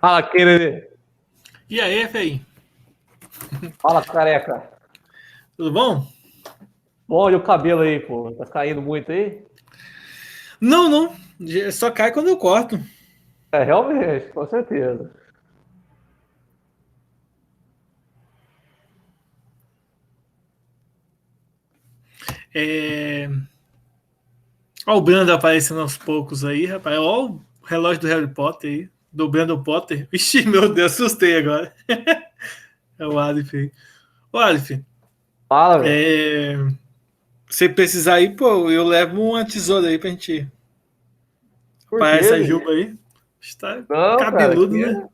Fala, querido. E aí, Fei? Fala, careca. Tudo bom? Bom, e o cabelo aí, pô? Tá caindo muito aí? Não. Só cai quando eu corto. É, realmente, com certeza. É... Ó o Brando aparecendo aos poucos aí, rapaz. Ó o relógio do Harry Potter aí. Do Brandon Potter. Ixi, meu Deus, assustei agora. É o Aleph aí. Ô, Aleph, Fala, velho. é... se precisar aí, pô, eu levo uma tesoura aí pra gente Por parar quê, essa bicho? juba aí. Está Não, cara, cabeludo, né?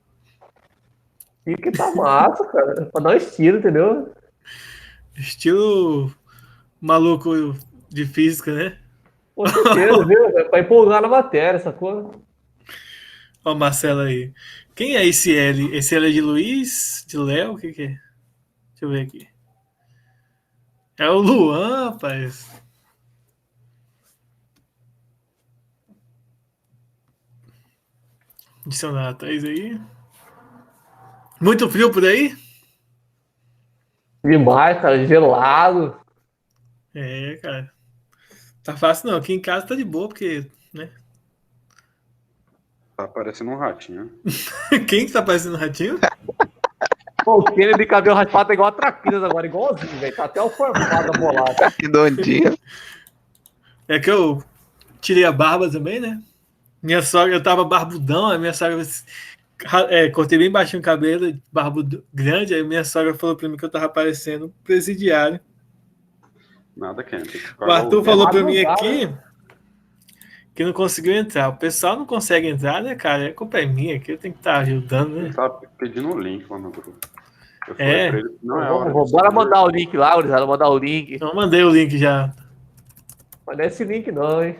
aqui que tá massa, cara. Pra dar um estilo, entendeu? Estilo maluco de física, né? Com certeza, viu? É pra empolgar na matéria, sacou? Ó, o Marcelo aí. Quem é esse L? Esse L é de Luiz? De Léo? O que que é? Deixa eu ver aqui. É o Luan, rapaz. Adicionar a Thaís aí. Muito frio por aí? Demais, cara. Gelado. É, cara. Tá fácil não. Aqui em casa tá de boa, porque, né? Tá parecendo um ratinho. Quem que tá parecendo um ratinho? Pô, o Kennedy de cabelo raspado tá igual a Traquinas agora, igualzinho, velho. Tá até o formato da bolada. Redondinho. É que eu tirei a barba também, né? Minha sogra, eu tava barbudão, a minha sogra cortei bem baixinho o cabelo, barbudo grande, aí minha sogra falou pra mim que eu tava parecendo um presidiário. Nada quente. O Arthur falou pra mim Madrugada. aqui que não conseguiu entrar. O pessoal não consegue entrar, né, cara? A culpa é minha, que eu tenho que estar ajudando, Ele né? tava pedindo o link lá no grupo. Eu falei É. pra ele que não é a hora. Bora mandar o link lá, gurizada. Mandar o link. Eu mandei o link já. Mas não é esse link não, hein?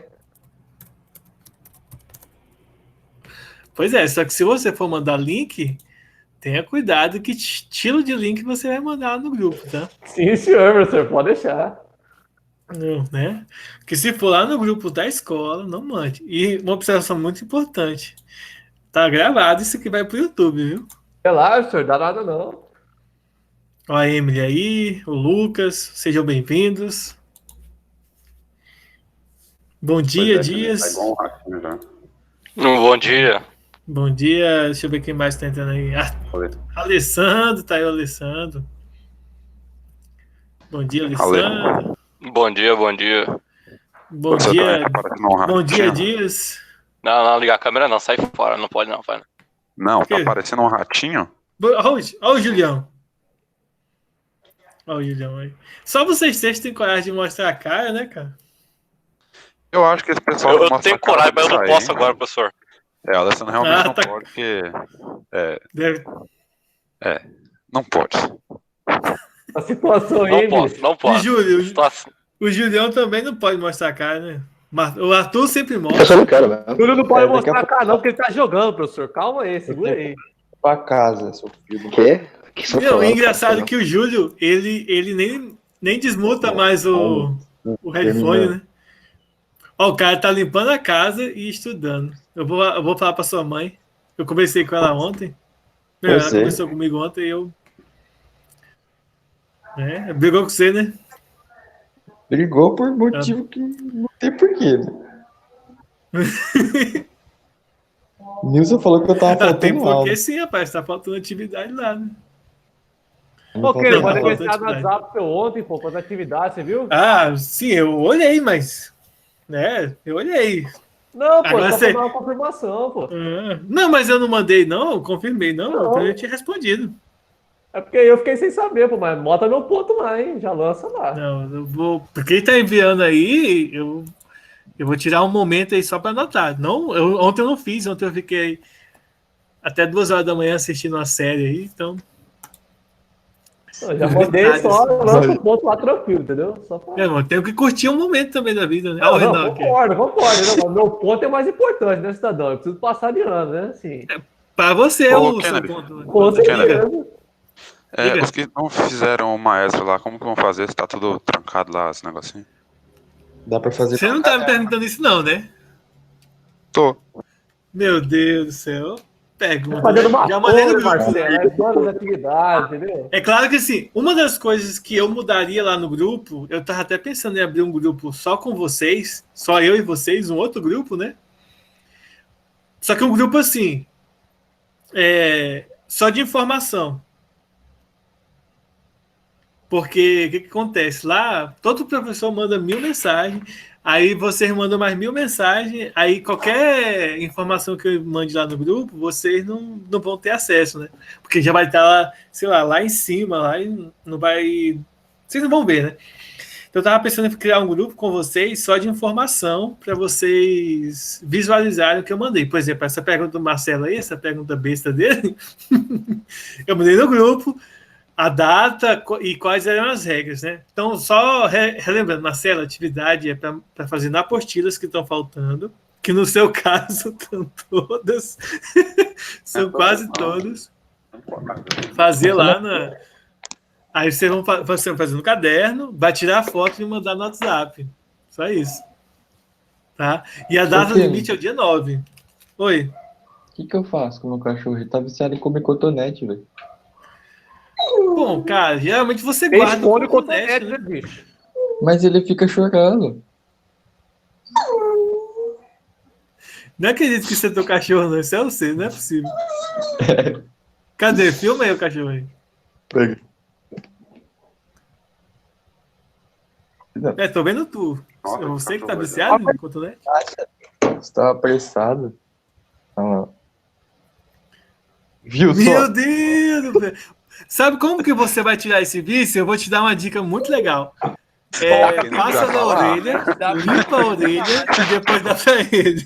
Pois é, só que se você for mandar link, tenha cuidado que estilo de link você vai mandar no grupo, tá? Sim, senhor, professor. Pode deixar. Não, né? Porque se for lá no grupo da escola, não mande. E uma observação muito importante. Tá gravado, isso aqui vai pro YouTube, viu? Relaxa, senhor. Dá nada não. Ó a Emily aí, o Lucas, sejam bem-vindos. Bom Pois dia, é, que ele tá Dias. igual um ratinho já. Bom dia. Bom dia, deixa eu ver quem mais tá entrando aí. Falei. Alessandro, tá aí o Alessandro. Bom dia, Ale. Alessandro. Bom dia, bom dia. Bom Você dia, também tá parecendo um bom dia, ratinho? Dias. Não, ligar a câmera não, sai fora, não pode não, vai. Não, tá Que? parecendo um ratinho? Olha o Julião. Olha o Julião aí. Só vocês três têm coragem de mostrar a cara, né, cara? Eu acho que esse pessoal Eu não mostra tenho a cara coragem, mas eu pra não sair. posso agora, professor. É, o Alessandro realmente não tá. pode, porque... Deve... não pode. A situação aí, bicho. Não E posso. Júlio, Situação- o Julião também não pode mostrar a cara, né? O Arthur sempre Eu só mostra. não quero mesmo. O Júlio não pode Daqui a mostrar a pouco cara não, porque ele tá jogando, professor. Calma aí, segura aí. pra casa, seu filho. O quê? O que você tá Não, falando? é engraçado que o Júlio, ele nem desmuta mais o headphone, né? Ó, o cara tá limpando a casa e estudando. Eu vou falar pra sua mãe. Eu conversei com ela ontem. Eu Ela sei. conversou comigo ontem e eu. Brigou com você, né? Brigou por motivo que não tem porquê. Nilson falou que eu tava Tem faltando aula. porque sim, rapaz. Tá faltando atividade lá, né? Pô, que Não, mandei tá mensagem no faltando WhatsApp seu ontem, pô, fazer atividade, você viu? Ah, sim, eu olhei, mas. Né, eu olhei. Não, pô, Agora só você. pra dar uma confirmação, pô. Não, mas eu não mandei, não. Eu confirmei, não. Não. Eu tinha respondido. É porque eu fiquei sem saber, pô, mas bota meu ponto lá, hein? Já lança lá. Não, eu vou. Quem tá enviando aí, eu vou tirar um momento aí só para anotar. Não, ontem eu não fiz, ontem eu fiquei até 2 horas da manhã assistindo uma série aí, então. Eu já mandei Detalhes. só, lança o ponto lá tranquilo, entendeu? Só pra... Eu tenho que curtir um momento também da vida, né? Não, Olha o não, Renan aqui. concordo. Não, meu ponto é mais importante, né, cidadão? Eu preciso passar de ano, né? Assim, Para você, Ô, o seu Kennedy. ponto. com certeza. Diga. Os que não fizeram o maestro lá, como que vão fazer se tá tudo trancado lá, esse negocinho? Dá pra fazer. Você não tá me perguntando isso, não, né? Tô. Meu Deus do céu. pergunta. Fazendo Né? uma Já mandei no coisa, grupo. Marcelo, né? Todas as atividades, entendeu? É claro que assim, uma das coisas que eu mudaria lá no grupo, eu tava até pensando em abrir um grupo só com vocês, só eu e vocês, um outro grupo, né? Só que um grupo assim, só de informação. Porque o que acontece? Lá, todo professor manda 1000 mensagens, aí vocês mandam mais 1000 mensagens, aí qualquer informação que eu mande lá no grupo, vocês não vão ter acesso, né? Porque já vai estar lá, sei lá em cima, lá e não vai. Vocês não vão ver, né? Então eu estava pensando em criar um grupo com vocês só de informação para vocês visualizarem o que eu mandei. Por exemplo, essa pergunta do Marcelo aí, essa pergunta besta dele, eu mandei no grupo a data e quais eram as regras, né? Então, só relembrando, Marcelo, a atividade é para fazer na apostilas que estão faltando, que no seu caso estão todas, são quase todas. Fazer lá na... Aí você vai fazer no caderno, vai tirar a foto e mandar no WhatsApp. Só isso. Tá? E a data limite é o dia 9. Oi. O que eu faço com o meu cachorro? Ele tá viciado em comer cotonete, velho. Bom, cara, geralmente você Ele guarda esconde o o cotonete, cotonete, né? né, bicho? Mas ele fica chorando. Não acredito que isso é teu cachorro, não. Isso é você, não é possível. Cadê? Filma aí o cachorro aí. Pega. Tô vendo tu. Nossa, É você que tá cachorro viciado no cotonete? Você tava apressado. Olha lá. Viu só? Meu Deus, velho. Sabe como que você vai tirar esse vício? Eu vou te dar uma dica muito legal. Passa na orelha, limpa a orelha e depois dá pra ele.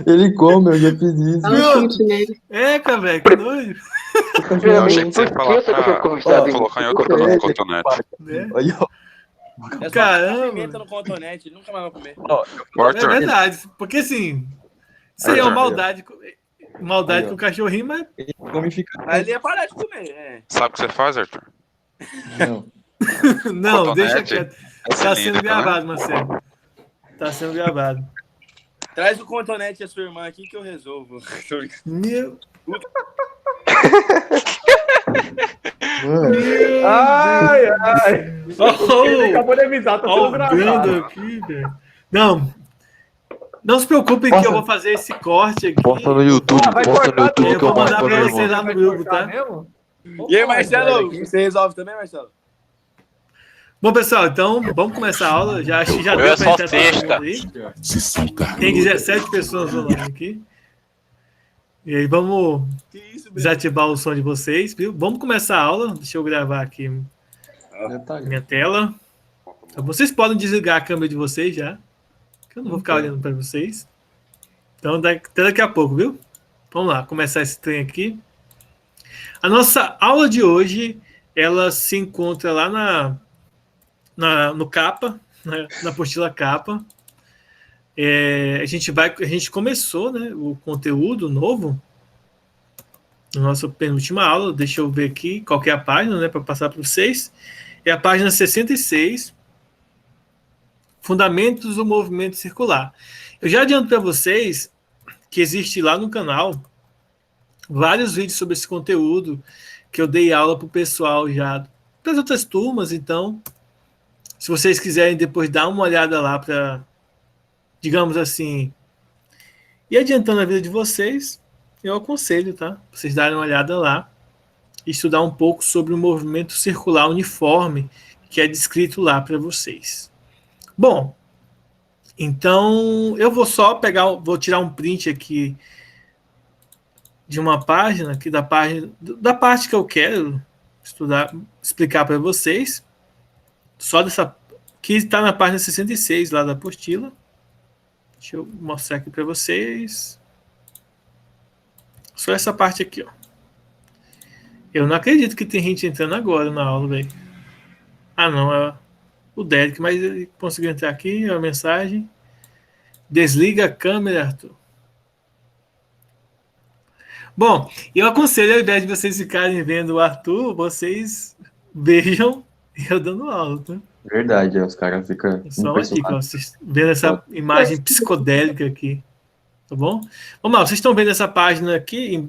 Ele come, eu já fiz isso. Dá um chute nele. Cara, velho, que nojo. Eu achei que você ia falar pra colocar em outro canto do cotonete. Né? Aí, ó. É só Caramba. pimenta no cotonete, ele nunca mais vai comer. Ô, É Arthur, verdade, porque assim, isso aí é uma maldade Aí, ó. com o cachorrinho, mas Ele come e fica. Aí ele ia parar de comer, sabe o que você faz, Arthur? Não. não, Cotonete deixa quieto. é Tá cilindro, sendo tá, né? gravado, Marcelo. Tá sendo gravado. Traz o cotonete da sua irmã aqui que eu resolvo. Meu Mano, Ai, ai. Ele Oh, acabou de avisar, tá ó, sendo o grande gravado. aqui, velho. Não se preocupem que eu vou fazer esse corte aqui. posta no YouTube. Ah, vai Posta no cortar YouTube tudo. que eu Eu vou mandar mostro pra pra você irmão. lá no grupo, tá? Mesmo? E aí, Marcelo, Opa, você resolve também, Marcelo? Bom, pessoal, então vamos começar a aula. Já acho que já Eu deu é só pra entrar todo sexta. mundo aí. Tem 17 pessoas online aqui. E aí, vamos Que isso, Breno? desativar o som de vocês, viu? Vamos começar a aula. Deixa eu gravar aqui Detalhe. minha tela. Então, vocês podem desligar a câmera de vocês já, que eu não vou ficar olhando para vocês. Então, até daqui a pouco, viu? Vamos lá, começar esse trem aqui. A nossa aula de hoje, ela se encontra lá no capa, né, na apostila capa. A gente começou, né, o conteúdo novo na nossa penúltima aula. Deixa eu ver aqui qual que é a página, né, para passar para vocês. É a página 66, Fundamentos do Movimento Circular. Eu já adianto para vocês que existe lá no canal vários vídeos sobre esse conteúdo que eu dei aula para o pessoal já das outras turmas. Então, se vocês quiserem depois dar uma olhada lá para, digamos assim, ir adiantando a vida de vocês, eu aconselho, tá? Vocês darem uma olhada lá e estudar um pouco sobre o movimento circular uniforme que é descrito lá para vocês. Bom, então eu vou só vou tirar um print aqui de uma página, aqui da parte que eu quero explicar para vocês, só dessa, que está na página 66 lá da apostila. Deixa eu mostrar aqui para vocês. Só essa parte aqui, ó. Eu não acredito que tem gente entrando agora na aula, velho. Ah, não, é o Derek, mas ele conseguiu entrar aqui, a mensagem. Desliga a câmera, Arthur. Bom, eu aconselho, ao invés de vocês ficarem vendo o Arthur, vocês vejam eu dando aula, tá? Verdade, os caras ficam Só uma dica, ó, vocês vendo essa imagem psicodélica aqui. Tá bom? Vamos lá, vocês estão vendo essa página aqui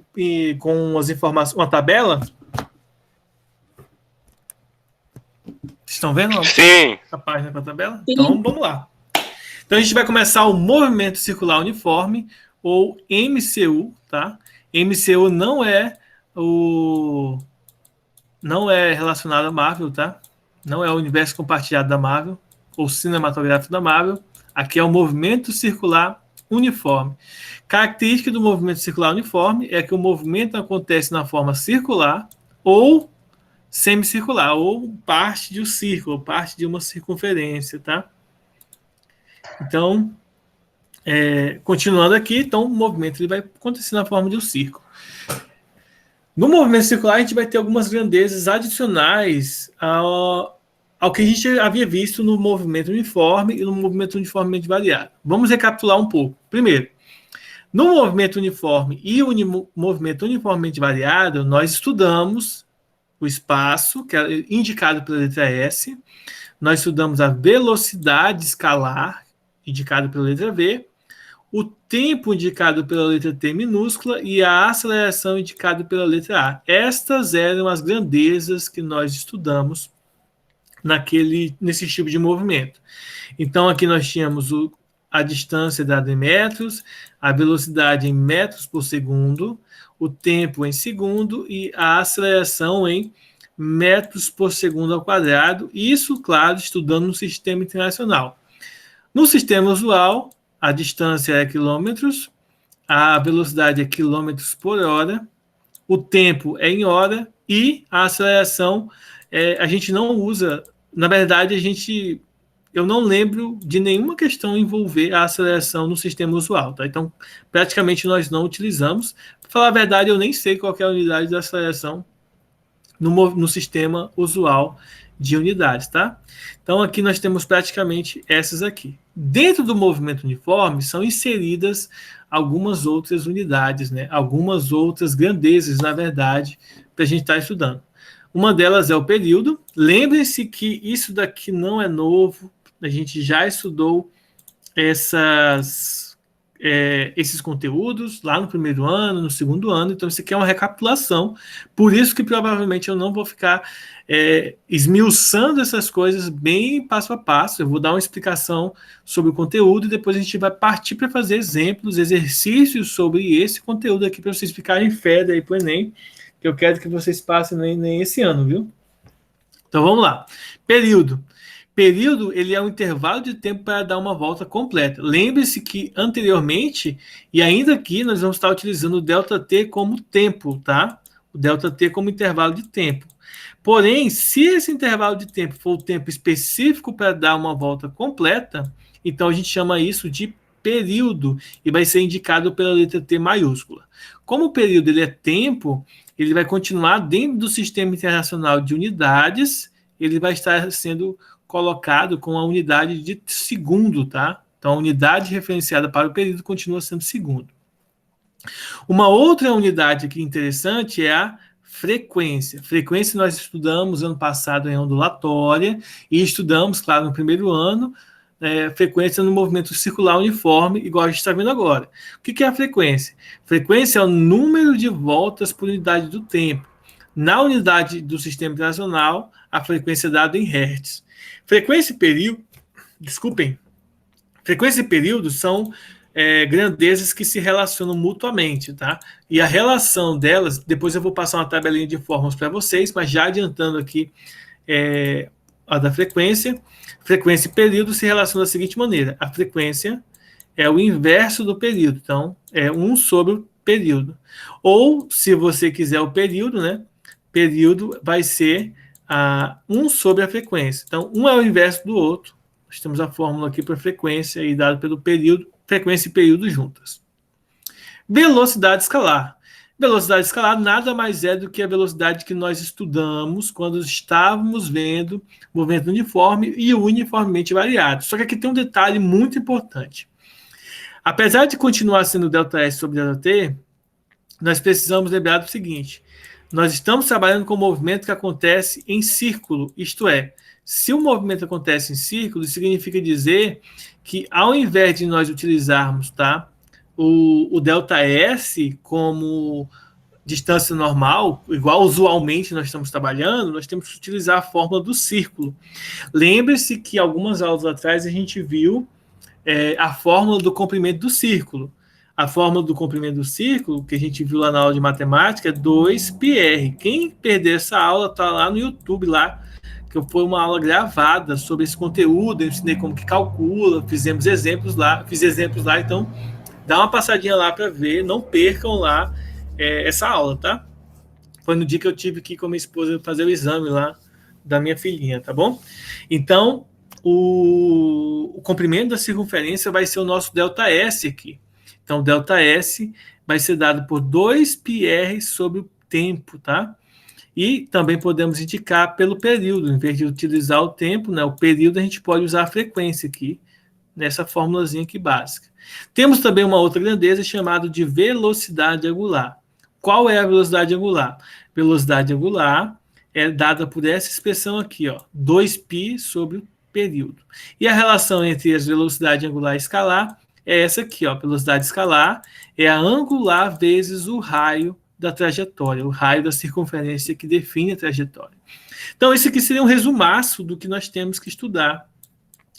com as informações, uma tabela? Vocês estão vendo Sim. a página com a tabela? Então, vamos lá. Então, a gente vai começar o movimento circular uniforme, ou MCU, tá? MCU não é relacionado à Marvel, tá? Não é o universo compartilhado da Marvel, ou cinematográfico da Marvel. Aqui é o movimento circular uniforme. Característica do movimento circular uniforme é que o movimento acontece na forma circular ou semicircular, ou parte de um círculo, ou parte de uma circunferência, tá? Então, continuando aqui, então o movimento ele vai acontecer na forma de um círculo. No movimento circular, a gente vai ter algumas grandezas adicionais ao que a gente havia visto no movimento uniforme e no movimento uniformemente variado. Vamos recapitular um pouco. Primeiro, no movimento uniforme e movimento uniformemente variado, nós estudamos o espaço, que é indicado pela letra S, nós estudamos a velocidade escalar, indicado pela letra V, o tempo indicado pela letra T minúscula e a aceleração indicada pela letra A. Estas eram as grandezas que nós estudamos nesse tipo de movimento. Então, aqui nós tínhamos a distância dada em metros, a velocidade em metros por segundo, o tempo em segundo e a aceleração em metros por segundo ao quadrado. Isso, claro, estudando no sistema internacional. No sistema usual, a distância é quilômetros, a velocidade é quilômetros por hora, o tempo é em hora e a aceleração a gente não usa. Na verdade, eu não lembro de nenhuma questão envolver a aceleração no sistema usual, tá? Então, praticamente nós não utilizamos. Para falar a verdade, eu nem sei qual é a unidade de aceleração no sistema usual de unidades, tá? Então, aqui nós temos praticamente essas aqui. Dentro do movimento uniforme, são inseridas algumas outras unidades, né? Algumas outras grandezas, na verdade, para a gente estar estudando. Uma delas é o período. Lembrem-se que isso daqui não é novo, a gente já estudou esses conteúdos lá no primeiro ano, no segundo ano, então isso aqui é uma recapitulação, por isso que provavelmente eu não vou ficar esmiuçando essas coisas bem passo a passo, eu vou dar uma explicação sobre o conteúdo e depois a gente vai partir para fazer exemplos, exercícios sobre esse conteúdo aqui para vocês ficarem fé aí para o Enem, que eu quero que vocês passem no Enem esse ano, viu? Então vamos lá. Período. Período, ele é um intervalo de tempo para dar uma volta completa. Lembre-se que anteriormente, e ainda aqui, nós vamos estar utilizando o ΔT como tempo, tá? O ΔT como intervalo de tempo. Porém, se esse intervalo de tempo for o tempo específico para dar uma volta completa, então a gente chama isso de período e vai ser indicado pela letra T maiúscula. Como o período ele é tempo, ele vai continuar dentro do Sistema Internacional de Unidades, ele vai estar sendo colocado com a unidade de segundo, tá? Então, a unidade referenciada para o período continua sendo segundo. Uma outra unidade aqui interessante é a frequência. Frequência nós estudamos ano passado em ondulatória e estudamos, claro, no primeiro ano, frequência no movimento circular uniforme, igual a gente está vendo agora. O que é a frequência? Frequência é o número de voltas por unidade do tempo. Na unidade do Sistema Internacional, a frequência é dada em hertz. Frequência e período são grandezas que se relacionam mutuamente, tá? E a relação delas, depois eu vou passar uma tabelinha de fórmulas para vocês, mas já adiantando aqui a da frequência. Frequência e período se relacionam da seguinte maneira: a frequência é o inverso do período, então é 1 sobre o período. Ou, se você quiser o período, né? Período vai ser 1 sobre a frequência. Então, um é o inverso do outro. Nós temos a fórmula aqui para frequência e dado pelo período, frequência e período juntas. Velocidade escalar. Velocidade escalar nada mais é do que a velocidade que nós estudamos quando estávamos vendo o movimento uniforme e o uniformemente variado. Só que aqui tem um detalhe muito importante. Apesar de continuar sendo ΔS sobre ΔT, nós precisamos lembrar do seguinte: nós estamos trabalhando com um movimento que acontece em círculo, isto é, se o movimento acontece em círculo, significa dizer que ao invés de nós utilizarmos, tá, o ΔS como distância normal, igual usualmente nós estamos trabalhando, nós temos que utilizar a fórmula do círculo. Lembre-se que algumas aulas atrás a gente viu a fórmula do comprimento do círculo. A fórmula do comprimento do círculo, que a gente viu lá na aula de matemática, é 2πr. Quem perder essa aula está lá no YouTube, lá, que foi uma aula gravada sobre esse conteúdo, eu ensinei como que calcula, fiz exemplos lá, então dá uma passadinha lá para ver, não percam lá essa aula, tá? Foi no dia que eu tive que ir com a minha esposa fazer o exame lá da minha filhinha, tá bom? Então, o comprimento da circunferência vai ser o nosso ΔS aqui. Então, o ΔS vai ser dado por 2πr sobre o tempo, tá? E também podemos indicar pelo período, em vez de utilizar o tempo, né, o período, a gente pode usar a frequência aqui, nessa formulazinha aqui básica. Temos também uma outra grandeza chamada de velocidade angular. Qual é a velocidade angular? Velocidade angular é dada por essa expressão aqui, ó, 2π sobre o período. E a relação entre a velocidade angular e escalar é essa aqui, ó, velocidade escalar é a angular vezes o raio da trajetória, o raio da circunferência que define a trajetória. Então, esse aqui seria um resumaço do que nós temos que estudar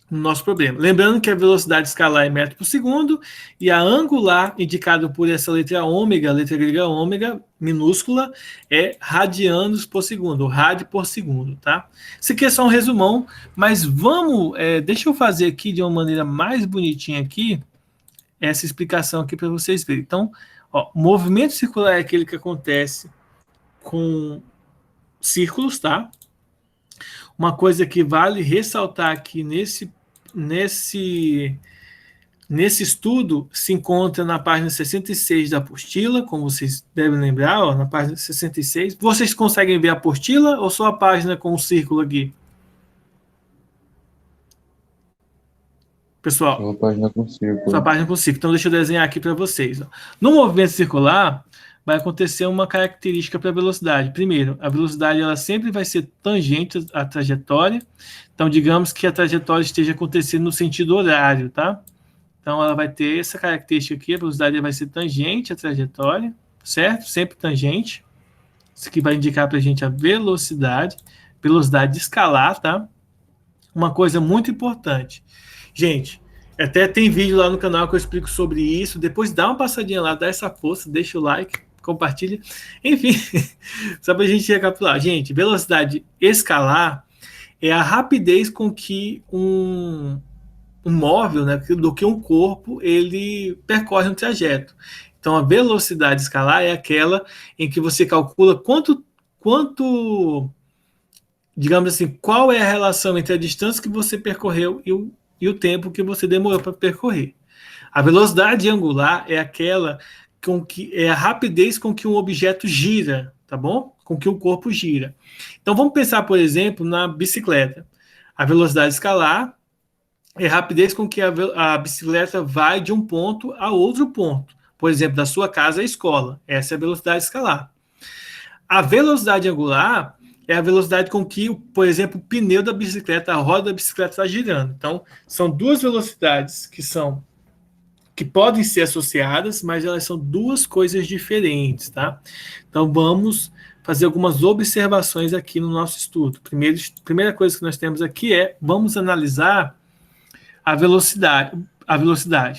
no nosso problema. Lembrando que a velocidade escalar é metro por segundo e a angular, indicada por essa letra ômega, letra grega ômega, minúscula, é radianos por segundo, ou rádio por segundo, tá? Isso aqui é só um resumão, mas vamos, deixa eu fazer aqui de uma maneira mais bonitinha aqui, essa explicação aqui para vocês verem. Então, ó, movimento circular é aquele que acontece com círculos, tá? Uma coisa que vale ressaltar aqui nesse estudo se encontra na página 66 da apostila, como vocês devem lembrar, ó, na página 66. Vocês conseguem ver a apostila ou só a página com o círculo aqui? Pessoal, Só a página com círculo. só a página com círculo. Então, deixa eu desenhar aqui para vocês. Ó. No movimento circular, vai acontecer uma característica para a velocidade. Primeiro, a velocidade ela sempre vai ser tangente à trajetória. Então, digamos que a trajetória esteja acontecendo no sentido horário, tá? Então, ela vai ter essa característica aqui, a velocidade vai ser tangente à trajetória, certo? Sempre tangente. Isso aqui vai indicar para a gente a velocidade escalar, tá? Uma coisa muito importante. Gente, até tem vídeo lá no canal que eu explico sobre isso. Depois dá uma passadinha lá, dá essa força, deixa o like, compartilha. Enfim, só para a gente recapitular. Gente, velocidade escalar é a rapidez com que um móvel, né, do que um corpo, ele percorre um trajeto. Então, a velocidade escalar é aquela em que você calcula quanto digamos assim, qual é a relação entre a distância que você percorreu e o tempo que você demorou para percorrer. A velocidade angular é aquela com que é a rapidez com que um objeto gira, tá bom? Com que o corpo gira. Então vamos pensar, por exemplo, na bicicleta. A velocidade escalar é a rapidez com que a bicicleta vai de um ponto a outro ponto. Por exemplo, da sua casa à escola. Essa é a velocidade escalar. A velocidade angular é a velocidade com que, por exemplo, o pneu da bicicleta, a roda da bicicleta está girando. Então, são duas velocidades que podem ser associadas, mas elas são duas coisas diferentes, tá? Então, vamos fazer algumas observações aqui no nosso estudo. Primeira coisa que nós temos aqui vamos analisar a velocidade,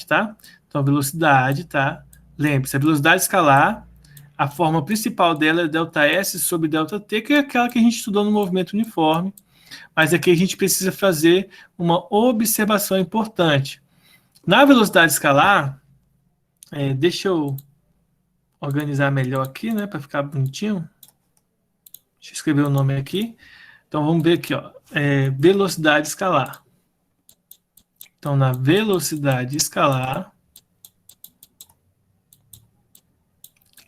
tá? Então, a velocidade, tá? Lembre-se, a velocidade escalar, a forma principal dela é ΔS sobre ΔT, que é aquela que a gente estudou no movimento uniforme, mas aqui a gente precisa fazer uma observação importante. Na velocidade escalar, deixa eu organizar melhor aqui, né, para ficar bonitinho. Deixa eu escrever o nome aqui. Então, vamos ver aqui, ó, velocidade escalar. Então, na velocidade escalar,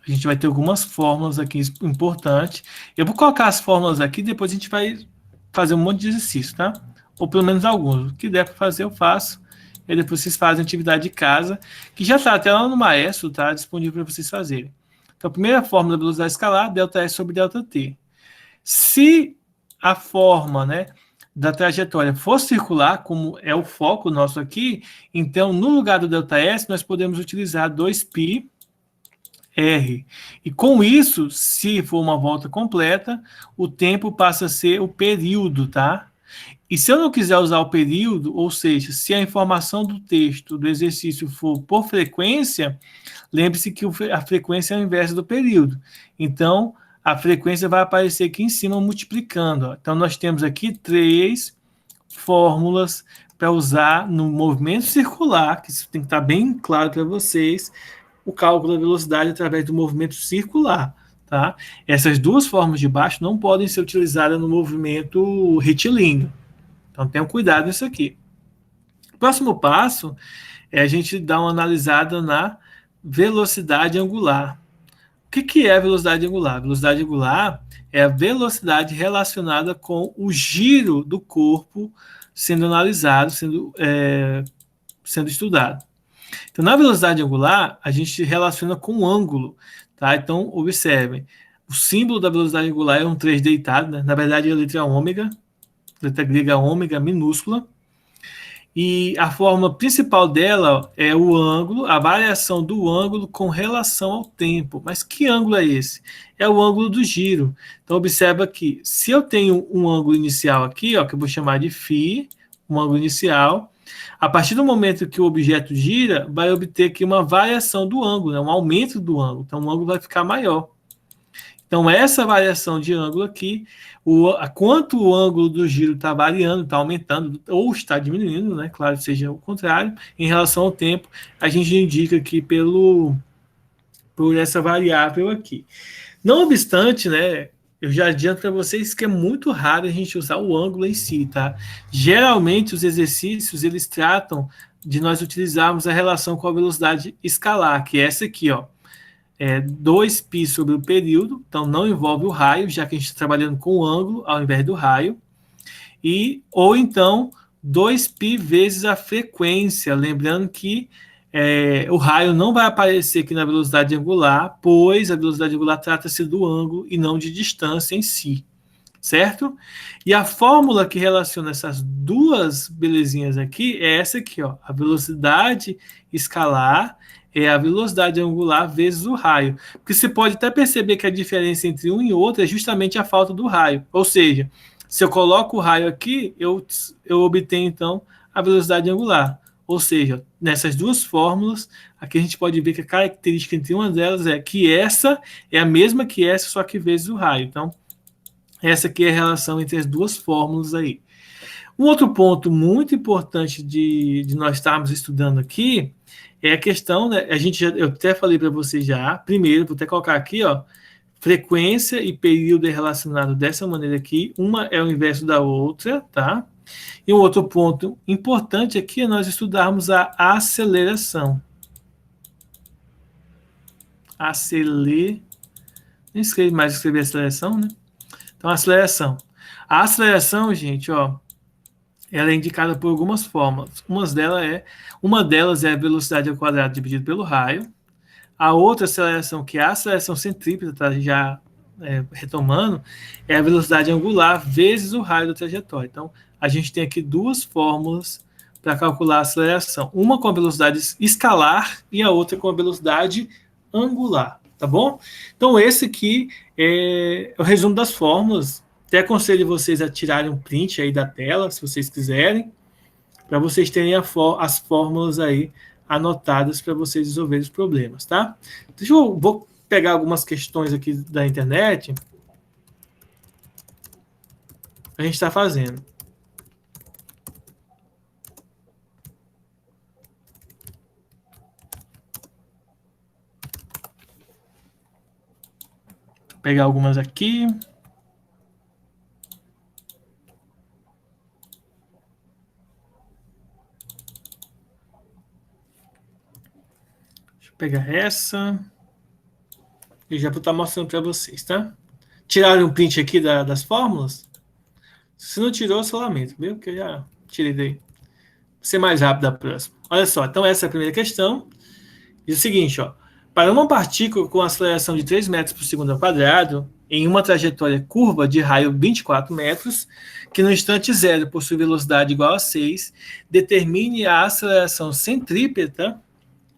a gente vai ter algumas fórmulas aqui importantes. Eu vou colocar as fórmulas aqui, depois a gente vai fazer um monte de exercício, tá? Ou pelo menos alguns. O que der para fazer, eu faço. E depois vocês fazem atividade de casa, que já está até lá no Maestro, tá? Disponível para vocês fazerem. Então, a primeira fórmula da velocidade escalar, ΔS sobre ΔT. Se a forma, né, da trajetória for circular, como é o foco nosso aqui, então, no lugar do ΔS, nós podemos utilizar 2πr. E com isso, se for uma volta completa, o tempo passa a ser o período, tá? E se eu não quiser usar o período, ou seja, se a informação do texto, do exercício for por frequência, lembre-se que a frequência é o inverso do período. Então, a frequência vai aparecer aqui em cima multiplicando. Ó. Então, nós temos aqui 3 fórmulas para usar no movimento circular, que isso tem que estar bem claro para vocês, o cálculo da velocidade através do movimento circular. Tá? Essas 2 fórmulas de baixo não podem ser utilizadas no movimento retilíneo. Então, tenham cuidado nisso aqui. O próximo passo é a gente dar uma analisada na velocidade angular. O que é a velocidade angular? A velocidade angular é a velocidade relacionada com o giro do corpo sendo analisado, sendo estudado. Então, na velocidade angular, a gente relaciona com o ângulo. Tá? Então, observem. O símbolo da velocidade angular é um 3 deitado. Né? Na verdade, é a letra ômega. Letra grega ômega minúscula. E a forma principal dela é o ângulo, a variação do ângulo com relação ao tempo. Mas que ângulo é esse? É o ângulo do giro. Então, observa que se eu tenho um ângulo inicial aqui, ó, que eu vou chamar de φ, um ângulo inicial, a partir do momento que o objeto gira, vai obter aqui uma variação do ângulo, né, um aumento do ângulo. Então, o ângulo vai ficar maior. Então, essa variação de ângulo aqui, quanto o ângulo do giro está variando, está aumentando ou está diminuindo, né? Claro que seja o contrário, em relação ao tempo, a gente indica aqui por essa variável aqui. Não obstante, né? Eu já adianto para vocês que é muito raro a gente usar o ângulo em si, tá? Geralmente, os exercícios, eles tratam de nós utilizarmos a relação com a velocidade escalar, que é essa aqui, ó. 2π sobre o período, então não envolve o raio, já que a gente está trabalhando com o ângulo ao invés do raio, ou então 2π vezes a frequência, lembrando que o raio não vai aparecer aqui na velocidade angular, pois a velocidade angular trata-se do ângulo e não de distância em si, certo? E a fórmula que relaciona essas 2 belezinhas aqui é essa aqui, ó, a velocidade escalar é a velocidade angular vezes o raio. Porque você pode até perceber que a diferença entre um e outro é justamente a falta do raio. Ou seja, se eu coloco o raio aqui, eu obtenho, então, a velocidade angular. Ou seja, nessas 2 fórmulas, aqui a gente pode ver que a característica entre uma delas é que essa é a mesma que essa, só que vezes o raio. Então, essa aqui é a relação entre as 2 fórmulas aí. Um outro ponto muito importante de nós estarmos estudando aqui é a questão, né? Eu até falei para vocês já. Primeiro, vou até colocar aqui, ó, frequência e período é relacionado dessa maneira aqui. Uma é o inverso da outra, tá? E um outro ponto importante aqui é nós estudarmos a aceleração. Nem escrevi mais escrever aceleração, né? Então, aceleração. A aceleração, gente, ó, ela é indicada por algumas fórmulas. Uma delas é a velocidade ao quadrado dividido pelo raio. A outra aceleração, que é a aceleração centrípeta, tá, já retomando, é a velocidade angular vezes o raio da trajetória. Então, a gente tem aqui 2 fórmulas para calcular a aceleração. Uma com a velocidade escalar e a outra com a velocidade angular, tá bom? Então, esse aqui é o resumo das fórmulas. Até aconselho vocês a tirarem um print aí da tela, se vocês quiserem, para vocês terem as fórmulas aí anotadas para vocês resolverem os problemas, tá? Vou pegar algumas questões aqui da internet. A gente está fazendo. Vou pegar algumas aqui. Pegar essa e já vou estar mostrando para vocês, tá? Tiraram um print aqui das fórmulas? Se não tirou, eu só lamento, viu? Porque eu já tirei daí. Vou ser mais rápido da próxima. Olha só, então essa é a primeira questão. Diz o seguinte, ó. Para uma partícula com aceleração de 3 metros por segundo ao quadrado, em uma trajetória curva de raio 24 metros, que no instante zero possui velocidade igual a 6, determine a aceleração centrípeta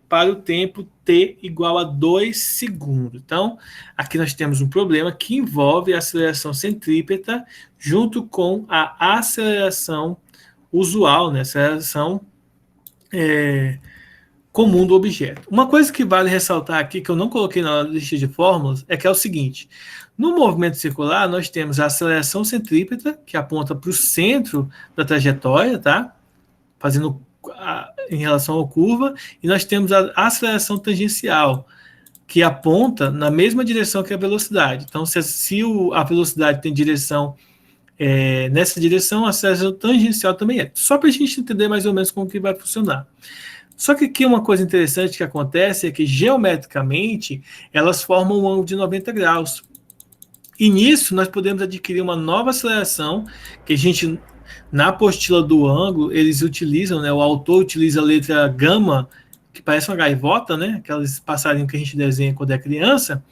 para o tempo t igual a 2 segundos. Então, aqui nós temos um problema que envolve a aceleração centrípeta junto com a aceleração usual, né? Aceleração comum do objeto. Uma coisa que vale ressaltar aqui, que eu não coloquei na lista de fórmulas, é que é o seguinte: no movimento circular, nós temos a aceleração centrípeta, que aponta para o centro da trajetória, tá? Fazendo em relação à curva, e nós temos a aceleração tangencial, que aponta na mesma direção que a velocidade. Então, se a velocidade tem direção nessa direção, a aceleração tangencial também é. Só para a gente entender mais ou menos como que vai funcionar. Só que aqui uma coisa interessante que acontece é que, geometricamente, elas formam um ângulo de 90 graus. E nisso, nós podemos adquirir uma nova aceleração, que a gente, na apostila do ângulo, eles utilizam, né, o autor utiliza a letra gama, que parece uma gaivota, né, aqueles passarinhos que a gente desenha quando é criança.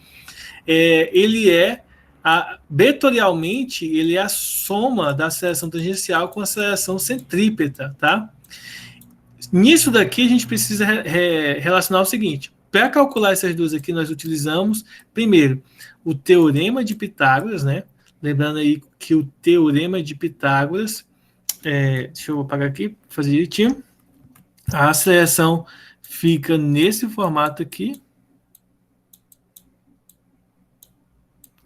Ele vetorialmente, ele é a soma da aceleração tangencial com a aceleração centrípeta, tá? Nisso daqui, a gente precisa relacionar o seguinte: para calcular essas duas aqui, nós utilizamos, primeiro, o teorema de Pitágoras, né? Lembrando aí que o teorema de Pitágoras, deixa eu apagar aqui, fazer direitinho. A aceleração fica nesse formato aqui.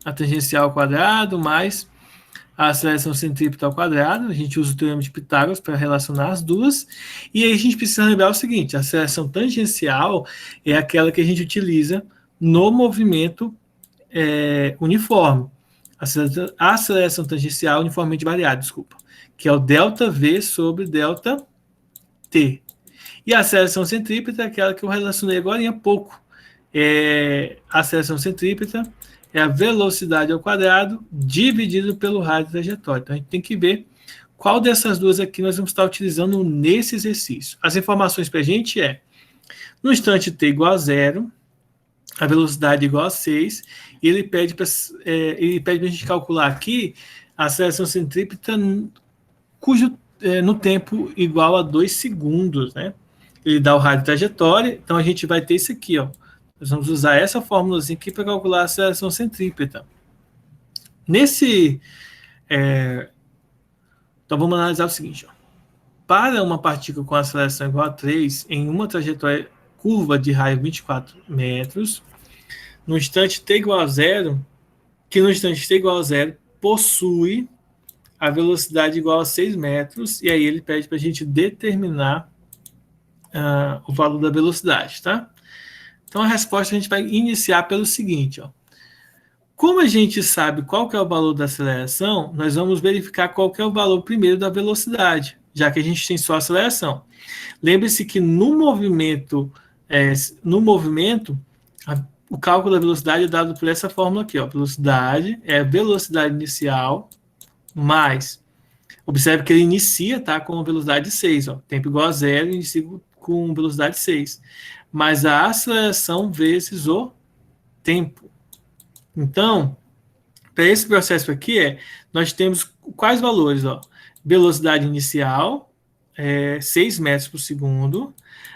A tangencial ao quadrado mais a aceleração centrípeta ao quadrado. A gente usa o teorema de Pitágoras para relacionar as duas. E aí a gente precisa lembrar o seguinte: a aceleração tangencial é aquela que a gente utiliza no movimento uniforme. A aceleração tangencial uniformemente variada, que é o ΔV sobre ΔT. E a aceleração centrípeta é aquela que eu relacionei agora há pouco. A aceleração centrípeta é a velocidade ao quadrado dividido pelo raio de trajetória. Então, a gente tem que ver qual dessas duas aqui nós vamos estar utilizando nesse exercício. As informações para a gente no instante t igual a 0, a velocidade igual a 6, e ele pede para a gente calcular aqui a aceleração centrípeta no tempo igual a 2 segundos, né? Ele dá o raio de trajetória, então a gente vai ter isso aqui, ó. Nós vamos usar essa fórmulazinha aqui para calcular a aceleração centrípeta. Então, vamos analisar o seguinte. Para uma partícula com aceleração igual a 3, em uma trajetória curva de raio 24 metros, no instante t igual a 0, possui a velocidade igual a 6 metros, e aí ele pede para a gente determinar o valor da velocidade, tá? Então, a resposta a gente vai iniciar pelo seguinte, ó. Como a gente sabe qual que é o valor da aceleração, nós vamos verificar qual que é o valor primeiro da velocidade, já que a gente tem só a aceleração. Lembre-se que no movimento, o cálculo da velocidade é dado por essa fórmula aqui, ó. Velocidade é a velocidade inicial mais... Observe que ele inicia, tá, com velocidade 6, ó. Tempo igual a 0, inicia com velocidade 6. Mas a aceleração vezes o tempo. Então, para esse processo aqui, nós temos quais valores? Ó? Velocidade inicial, 6 metros por segundo.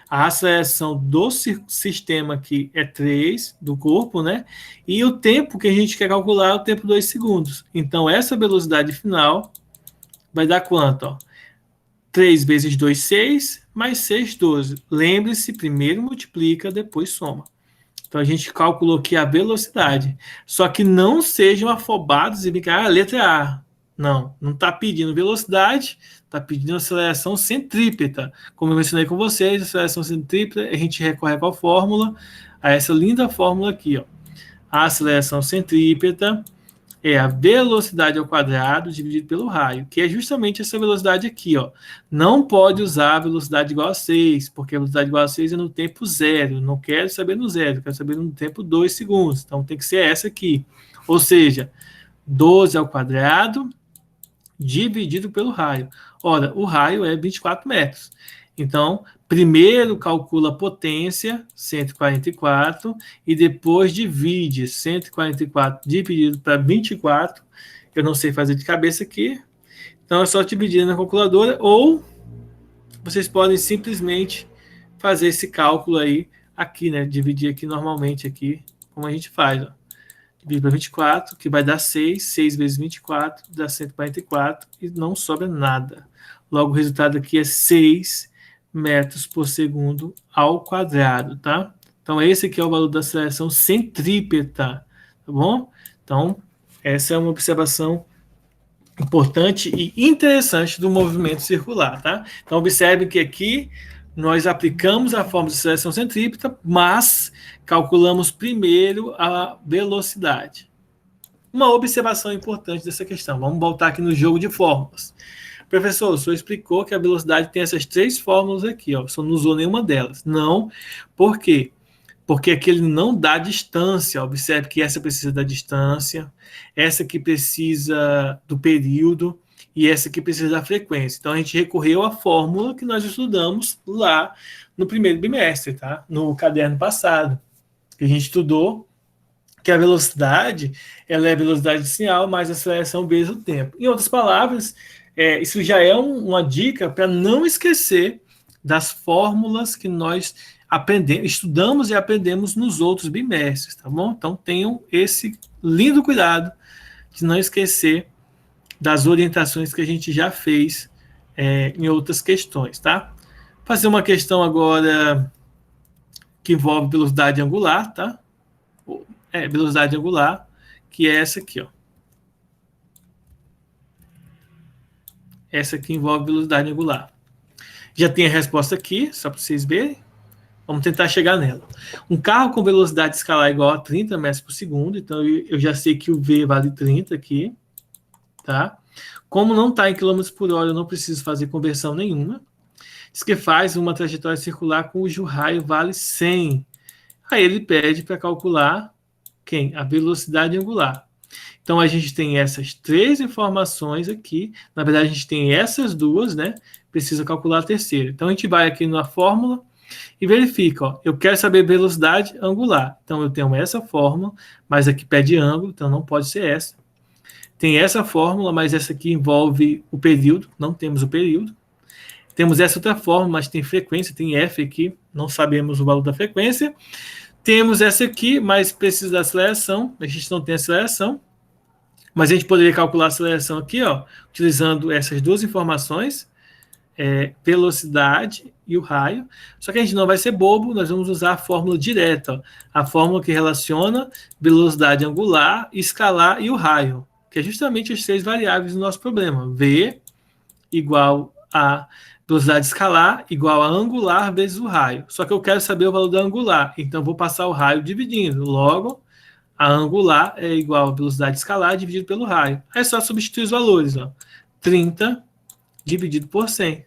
A aceleração do sistema aqui é 3, do corpo, né? E o tempo que a gente quer calcular é o tempo 2 segundos. Então, essa velocidade final vai dar quanto? Ó? 3 vezes 2, 6, mais 6, 12. Lembre-se, primeiro multiplica, depois soma. Então, a gente calculou aqui a velocidade. Só que não sejam afobados e brincar, letra A. Não está pedindo velocidade, está pedindo aceleração centrípeta. Como eu mencionei com vocês, aceleração centrípeta, a gente recorre a qual fórmula? A essa linda fórmula aqui, ó. A aceleração centrípeta é a velocidade ao quadrado dividido pelo raio, que é justamente essa velocidade aqui, ó. Não pode usar a velocidade igual a 6, porque a velocidade igual a 6 é no tempo 0. Não quero saber no 0, quero saber no tempo 2 segundos. Então, tem que ser essa aqui. Ou seja, 12 ao quadrado dividido pelo raio. Ora, o raio é 24 metros. Então, primeiro calcula a potência, 144, e depois divide 144 dividido para 24. Eu não sei fazer de cabeça aqui, então é só dividir na calculadora, ou vocês podem simplesmente fazer esse cálculo aí, aqui, né? Dividir aqui normalmente, aqui, como a gente faz, ó. Dividir para 24, que vai dar 6. 6 vezes 24 dá 144 e não sobra nada. Logo, o resultado aqui é 6 metros por segundo ao quadrado, tá? Então, esse aqui é o valor da aceleração centrípeta, tá bom? Então, essa é uma observação importante e interessante do movimento circular, tá? Então, observe que aqui nós aplicamos a fórmula de aceleração centrípeta, mas calculamos primeiro a velocidade. Uma observação importante dessa questão. Vamos voltar aqui no jogo de fórmulas. Professor, o senhor explicou que a velocidade tem essas 3 fórmulas aqui, ó. O senhor não usou nenhuma delas. Não. Por quê? Porque aqui ele não dá distância. Observe que essa precisa da distância, essa aqui precisa do período, e essa aqui precisa da frequência. Então, a gente recorreu à fórmula que nós estudamos lá no primeiro bimestre, tá? No caderno passado, que a gente estudou que a velocidade, ela é a velocidade de sinal mais a aceleração vezes o tempo. Em outras palavras, isso já é uma dica para não esquecer das fórmulas que nós estudamos e aprendemos nos outros bimestres, tá bom? Então, tenham esse lindo cuidado de não esquecer das orientações que a gente já fez em outras questões, tá? Vou fazer uma questão agora que envolve velocidade angular, tá? Velocidade angular, que é essa aqui, ó. Essa aqui envolve velocidade angular. Já tem a resposta aqui, só para vocês verem. Vamos tentar chegar nela. Um carro com velocidade escalar igual a 30 metros por segundo, então eu já sei que o V vale 30 aqui. Tá? Como não está em quilômetros por hora, eu não preciso fazer conversão nenhuma. Diz que faz uma trajetória circular cujo raio vale 100. Aí ele pede para calcular a velocidade angular. Então a gente tem essas 3 informações aqui. Na verdade, a gente tem essas 2, né? Precisa calcular a terceira. Então a gente vai aqui na fórmula e verifica, ó, eu quero saber velocidade angular. Então eu tenho essa fórmula, mas aqui pede ângulo, então não pode ser essa. Tem essa fórmula, mas essa aqui envolve o período, não temos o período. Temos essa outra fórmula, mas tem frequência, tem F aqui, não sabemos o valor da frequência. Temos essa aqui, mas precisa da aceleração, a gente não tem aceleração. Mas a gente poderia calcular a aceleração aqui, ó, utilizando essas 2 informações, velocidade e o raio. Só que a gente não vai ser bobo, nós vamos usar a fórmula direta, ó, a fórmula que relaciona velocidade angular, escalar e o raio, que é justamente as 3 variáveis do nosso problema. V igual a velocidade escalar igual a angular vezes o raio. Só que eu quero saber o valor da angular, então vou passar o raio dividindo. Logo, a angular é igual a velocidade escalar dividido pelo raio. Aí é só substituir os valores, ó. 30 dividido por 100.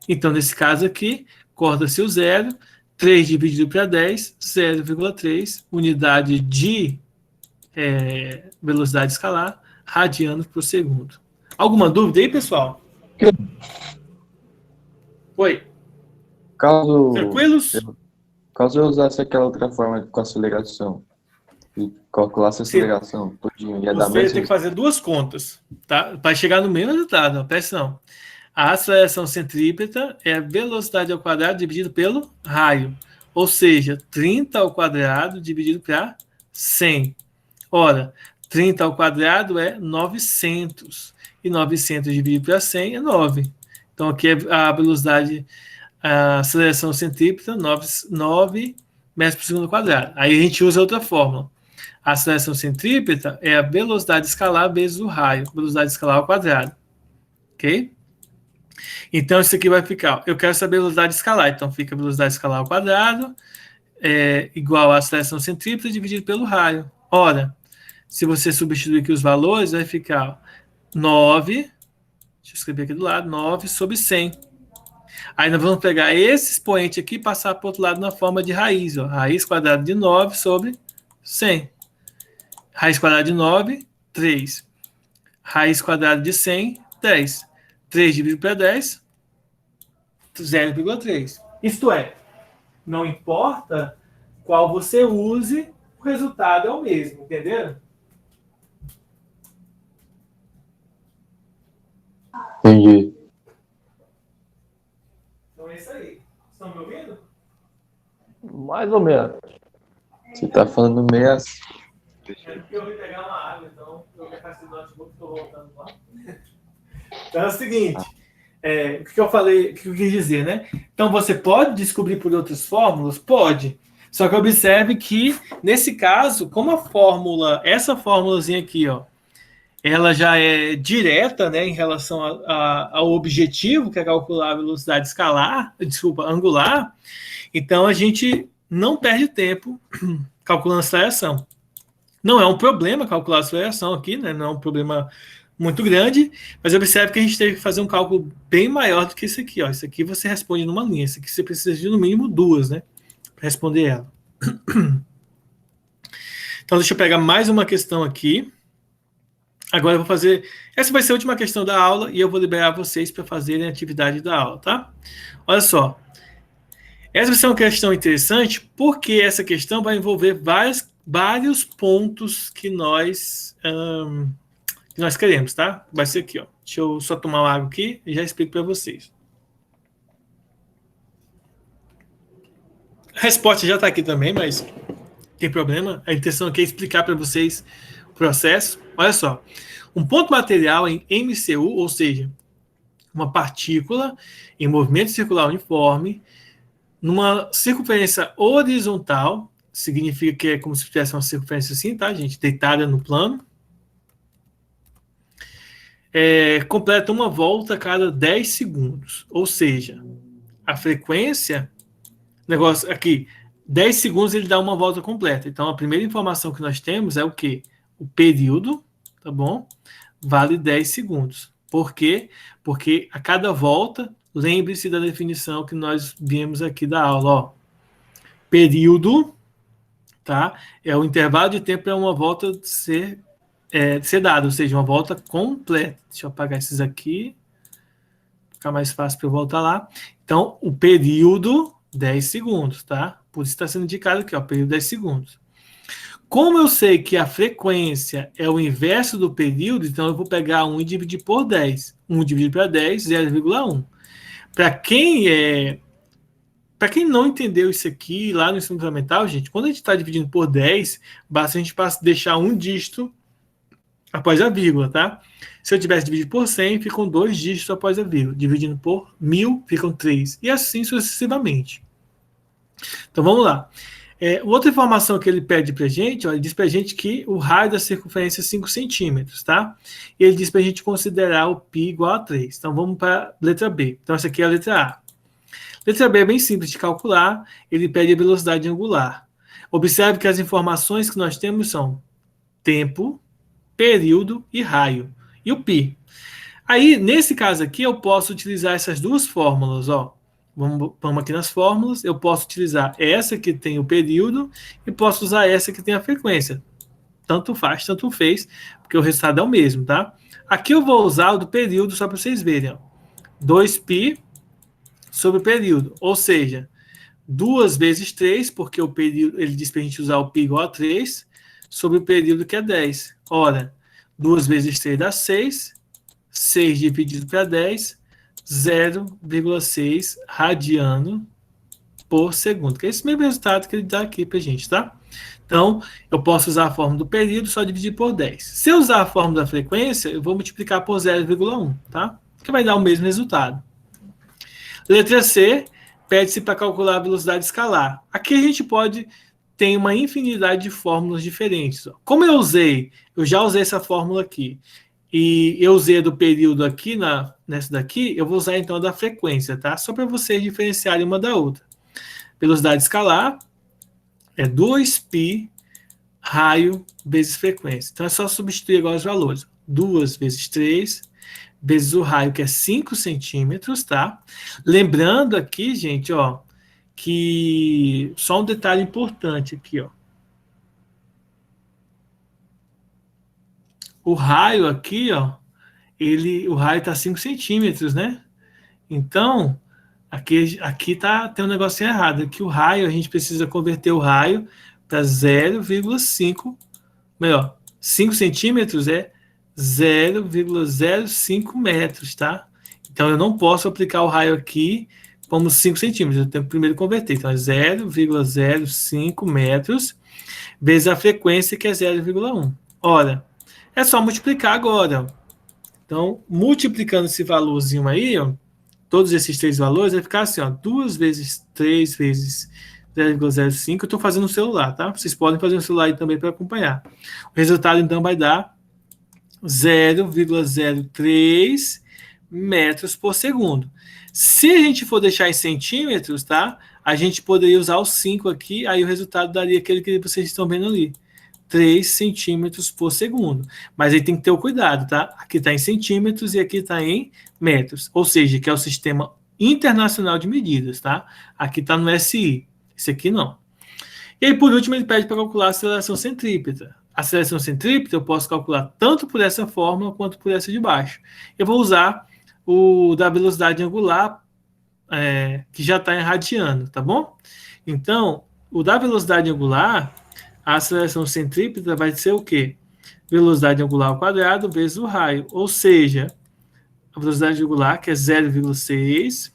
Então, nesse caso aqui, corta-se o 0, 3 dividido para 10, 0,3, unidade de velocidade escalar, radianos por segundo. Alguma dúvida aí, pessoal? Oi. Tranquilos? Caso eu usasse aquela outra forma com aceleração e calculasse a aceleração todinho, ia dar Você mais. tem que fazer 2 contas, tá? Para chegar no mesmo resultado, não, presta atenção. A aceleração centrípeta é a velocidade ao quadrado dividido pelo raio, ou seja, 30 ao quadrado dividido para 100. Ora, 30 ao quadrado é 900, e 900 dividido para 100 é 9. Então, aqui é a velocidade, a aceleração centrípeta, 9 metros por segundo ao quadrado. Aí a gente usa outra fórmula. A aceleração centrípeta é a velocidade escalar vezes o raio, velocidade escalar ao quadrado. Ok? Então, isso aqui vai ficar, eu quero saber a velocidade escalar, então fica a velocidade escalar ao quadrado igual a aceleração centrípeta dividido pelo raio. Ora, se você substituir aqui os valores, vai ficar 9, deixa eu escrever aqui do lado, 9 sobre 100. Aí nós vamos pegar esse expoente aqui e passar para o outro lado na forma de raiz. Ó. Raiz quadrada de 9 sobre 100. Raiz quadrada de 9, 3. Raiz quadrada de 100, 10. 3 dividido para 10, 0,3. Isto é, não importa qual você use, o resultado é o mesmo, entenderam? Entendi. Então é isso aí. Estão me ouvindo? Mais ou menos. Você tá falando meio assim. É porque eu vim pegar uma água, então eu vou ficar sem notebook, estou voltando lá. Então é o seguinte, o que eu falei, o que eu quis dizer, né? Então você pode descobrir por outras fórmulas? Pode. Só que observe que, nesse caso, como a fórmula, essa fórmulazinha aqui, ó, ela já é direta, né, em relação ao objetivo, que é calcular a velocidade angular, então a gente não perde tempo calculando a aceleração. Não é um problema calcular a aceleração aqui, né? Não é um problema muito grande, mas observe que a gente teve que fazer um cálculo bem maior do que isso aqui. Ó. Isso aqui você responde numa linha, isso aqui você precisa de no mínimo duas, né? Para responder ela. Então, deixa eu pegar mais uma questão aqui. Agora eu vou fazer. Essa vai ser a última questão da aula e eu vou liberar vocês para fazerem a atividade da aula, tá? Olha só. Essa vai ser uma questão interessante porque essa questão vai envolver vários pontos que nós queremos, tá? Vai ser aqui, ó. Deixa eu só tomar uma água aqui e já explico para vocês. A resposta já está aqui também, mas não tem problema. A intenção aqui é explicar para vocês o processo. Olha só. Um ponto material em MCU, ou seja, uma partícula em movimento circular uniforme, numa circunferência horizontal, significa que é como se tivesse uma circunferência assim, tá, gente? Deitada no plano. Completa uma volta a cada 10 segundos. Ou seja, a frequência, negócio aqui, 10 segundos ele dá uma volta completa. Então, a primeira informação que nós temos é o quê? O período, tá bom? Vale 10 segundos. Por quê? Porque a cada volta, lembre-se da definição que nós vimos aqui da aula, ó. Período, tá? É o intervalo de tempo para uma volta ser dado, ou seja, uma volta completa. Deixa eu apagar esses aqui, ficar mais fácil para eu voltar lá. Então, o período, 10 segundos, tá? Por isso está sendo indicado aqui, ó, período 10 segundos. Como eu sei que a frequência é o inverso do período, então eu vou pegar 1 e dividir por 10. 1 dividido para 10, 0,1. Para quem não entendeu isso aqui lá no ensino fundamental, gente, quando a gente está dividindo por 10, basta a gente deixar um dígito após a vírgula, tá? Se eu tivesse dividido por 100, ficam 2 dígitos após a vírgula. Dividindo por 1000, ficam 3. E assim sucessivamente. Então, vamos lá. Outra informação que ele pede pra gente, ó, ele diz pra gente que o raio da circunferência é 5 centímetros, tá? E ele diz pra gente considerar o π igual a 3. Então, vamos para a letra B. Então, essa aqui é a letra A. Letra B é bem simples de calcular. Ele pede a velocidade angular. Observe que as informações que nós temos são tempo, período e raio. E o π. Aí, nesse caso aqui, eu posso utilizar essas duas fórmulas, ó. Vamos aqui nas fórmulas. Eu posso utilizar essa que tem o período e posso usar essa que tem a frequência. Tanto faz, tanto fez, porque o resultado é o mesmo, tá? Aqui eu vou usar o do período só para vocês verem, ó. 2π sobre o período. Ou seja, 2 vezes 3, porque o período, ele diz para a gente usar o π igual a 3, sobre o período que é 10. Ora, 2 vezes 3 dá 6. 6 dividido para 10, 0,6 radiano por segundo. Que é esse mesmo resultado que ele dá aqui para a gente, tá? Então, eu posso usar a fórmula do período, só dividir por 10. Se eu usar a fórmula da frequência, eu vou multiplicar por 0,1, tá? Que vai dar o mesmo resultado. Letra C, pede-se para calcular a velocidade escalar. Aqui a gente tem uma infinidade de fórmulas diferentes. Como eu já usei essa fórmula aqui, e eu usei a do período aqui, nessa daqui, eu vou usar então a da frequência, tá? Só para vocês diferenciarem uma da outra. Velocidade escalar é 2π raio vezes frequência. Então é só substituir agora os valores. 2 vezes 3 vezes o raio, que é 5 centímetros, tá? Lembrando aqui, gente, ó, que só um detalhe importante aqui, ó. O raio aqui, ó, o raio está 5 centímetros, né? Então, Aqui tem um negocinho errado. Aqui o raio, a gente precisa converter o raio para 0,5. Melhor, 5 centímetros é 0,05 metros, tá? Então eu não posso aplicar o raio aqui como 5 centímetros. Eu tenho que primeiro converter. Então é 0,05 metros vezes a frequência, que é 0,1. Ora, é só multiplicar agora. Então, multiplicando esse valorzinho aí, ó, todos esses 3 valores, vai ficar assim, ó, 2 vezes 3 vezes 0,05. Eu estou fazendo no celular, tá? Vocês podem fazer no celular aí também para acompanhar. O resultado, então, vai dar 0,03 metros por segundo. Se a gente for deixar em centímetros, tá? A gente poderia usar o 5 aqui, aí o resultado daria aquele que vocês estão vendo ali. 3 centímetros por segundo. Mas aí tem que ter o cuidado, tá? Aqui está em centímetros e aqui está em metros. Ou seja, que é o Sistema Internacional de Medidas, tá? Aqui está no SI. Esse aqui não. E aí, por último, ele pede para calcular a aceleração centrípeta. A aceleração centrípeta eu posso calcular tanto por essa fórmula quanto por essa de baixo. Eu vou usar o da velocidade angular, que já está em radiano, tá bom? Então, o da velocidade angular, a aceleração centrípeta vai ser o quê? Velocidade angular ao quadrado vezes o raio. Ou seja, a velocidade angular, que é 0,6,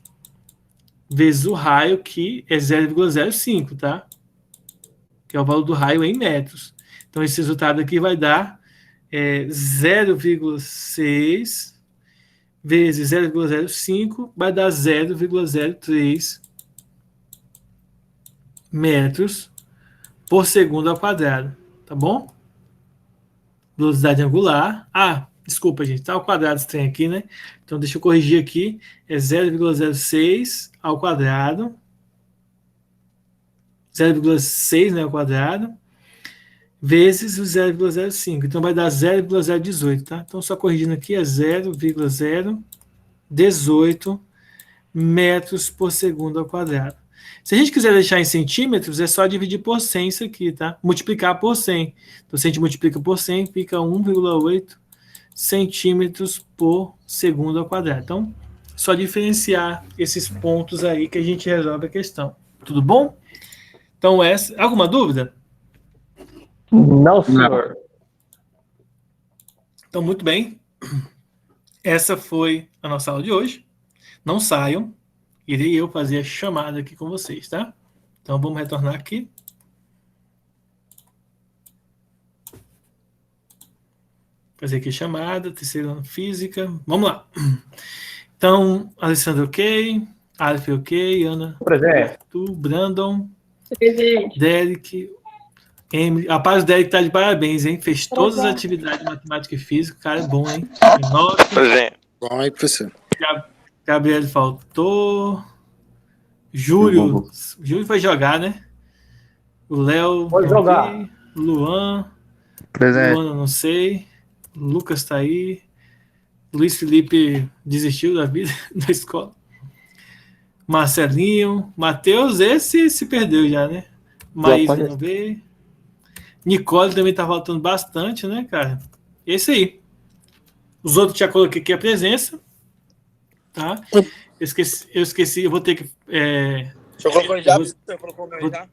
vezes o raio, que é 0,05, tá? Que é o valor do raio em metros. Então, esse resultado aqui vai dar 0,6 vezes 0,05, vai dar 0,03 metros por segundo ao quadrado, tá bom? Velocidade angular. Desculpa, gente, tá ao quadrado esse trem aqui, né? Então, deixa eu corrigir aqui. É 0,06 ao quadrado. 0,6, né, ao quadrado. Vezes o 0,05. Então, vai dar 0,018, tá? Então, só corrigindo aqui, é 0,018 metros por segundo ao quadrado. Se a gente quiser deixar em centímetros, é só dividir por 100 isso aqui, tá? Multiplicar por 100. Então, se a gente multiplica por 100, fica 1,8 centímetros por segundo ao quadrado. Então, só diferenciar esses pontos aí que a gente resolve a questão. Tudo bom? Então, alguma dúvida? Não, senhor. Então, muito bem. Essa foi a nossa aula de hoje. Não saiam. Irei eu fazer a chamada aqui com vocês, tá? Então, vamos retornar aqui. Fazer aqui a chamada, terceiro ano física. Vamos lá. Então, Alessandro ok, Aleph ok, Ana, Presente. tu, Brandon, Presente. Derek, Emily. Rapaz, o Derek tá de parabéns, hein? Fez todas as atividades de matemática e física. O cara é bom, hein? Tem 9. Presente. Bom aí, professor. Gabriel faltou. Júlio foi jogar, né? O Léo. Foi jogar. Ok. Luan. Presente. Luana, não sei. Lucas tá aí. Luiz Felipe desistiu da vida, da escola. Marcelinho. Matheus, esse se perdeu já, né? Maísa não veio. Nicole também tá faltando bastante, né, cara? Esse aí. Os outros já coloquei aqui a presença. Tá? Eu esqueci, eu vou ter que. Você colocou já? Você colocou já?